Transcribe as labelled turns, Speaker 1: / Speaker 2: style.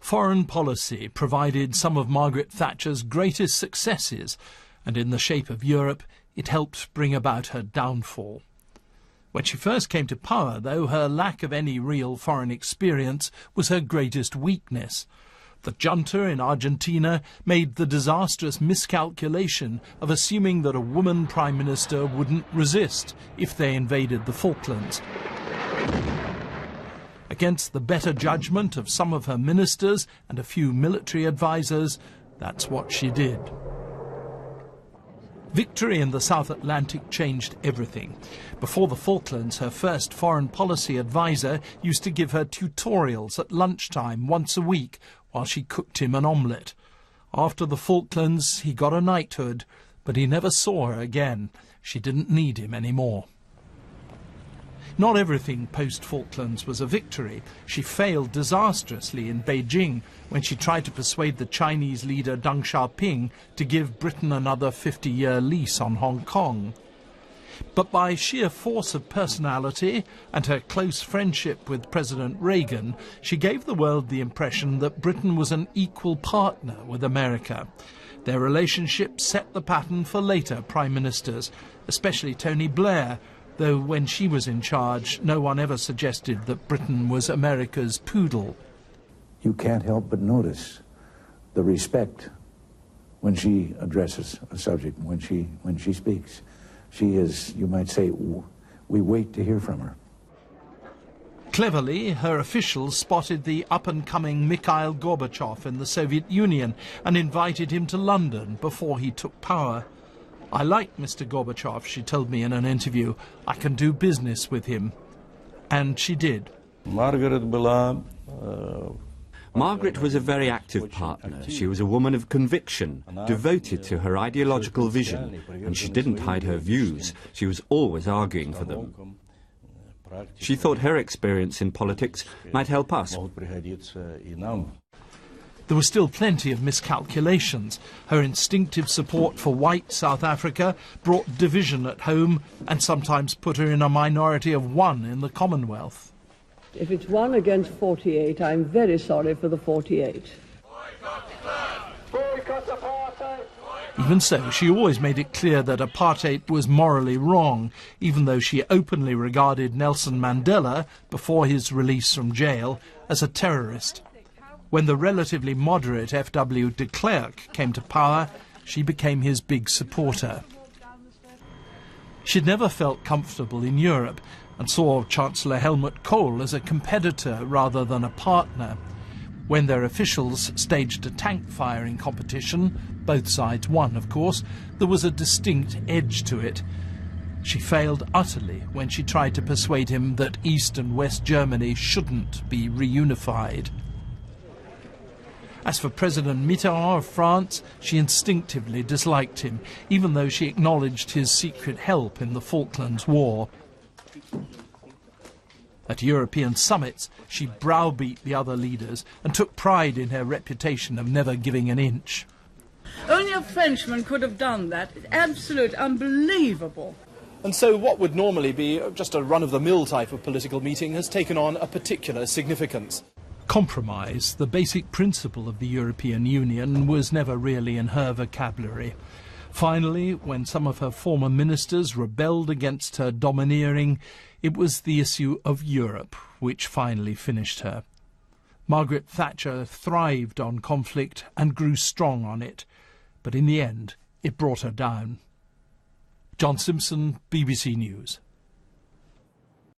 Speaker 1: Foreign policy provided some of Margaret Thatcher's greatest successes, and in the shape of Europe, it helped bring about her downfall. When she first came to power, though, her lack of any real foreign experience was her greatest weakness. The junta in Argentina made the disastrous miscalculation of assuming that a woman prime minister wouldn't resist if they invaded the Falklands. Against the better judgment of some of her ministers and a few military advisers, that's what she did. Victory in the South Atlantic changed everything. Before the Falklands, her first foreign policy advisor used to give her tutorials at lunchtime once a week while she cooked him an omelette. After the Falklands, he got a knighthood, but he never saw her again. She didn't need him anymore. Not everything post-Falklands was a victory. She failed disastrously in Beijing when she tried to persuade the Chinese leader Deng Xiaoping to give Britain another 50-year lease on Hong Kong. But by sheer force of personality and her close friendship with President Reagan, she gave the world the impression that Britain was an equal partner with America. Their relationship set the pattern for later prime ministers, especially Tony Blair, though when she was in charge, no one ever suggested that Britain was America's poodle.
Speaker 2: You can't help but notice the respect when she addresses a subject, when she speaks. She is, you might say, we wait to hear from her.
Speaker 1: Cleverly, her officials spotted the up-and-coming Mikhail Gorbachev in the Soviet Union and invited him to London before he took power. "I like Mr. Gorbachev," she told me in an interview. "I can do business with him." And she did.
Speaker 3: Margaret was a very active partner. She was a woman of conviction, devoted to her ideological vision, and she didn't hide her views. She was always arguing for them. She thought her experience in politics might help us.
Speaker 1: There were still plenty of miscalculations. Her instinctive support for white South Africa brought division at home and sometimes put her in a minority of one in the Commonwealth.
Speaker 4: If it's 1 against 48, I'm very sorry for the 48.
Speaker 1: Even so, she always made it clear that apartheid was morally wrong, even though she openly regarded Nelson Mandela, before his release from jail, as a terrorist. When the relatively moderate F.W. de Klerk came to power, she became his big supporter. She'd never felt comfortable in Europe and saw Chancellor Helmut Kohl as a competitor rather than a partner. When their officials staged a tank firing competition, both sides won, of course, there was a distinct edge to it. She failed utterly when she tried to persuade him that East and West Germany shouldn't be reunified. As for President Mitterrand of France, she instinctively disliked him, even though she acknowledged his secret help in the Falklands War. At European summits, she browbeat the other leaders and took pride in her reputation of never giving an inch.
Speaker 5: Only a Frenchman could have done that. It's absolute, unbelievable.
Speaker 6: And so what would normally be just a run-of-the-mill type of political meeting has taken on a particular significance.
Speaker 1: Compromise, the basic principle of the European Union, was never really in her vocabulary. Finally, when some of her former ministers rebelled against her domineering, it was the issue of Europe which finally finished her. Margaret Thatcher thrived on conflict and grew strong on it, but in the end it brought her down. John Simpson, BBC News.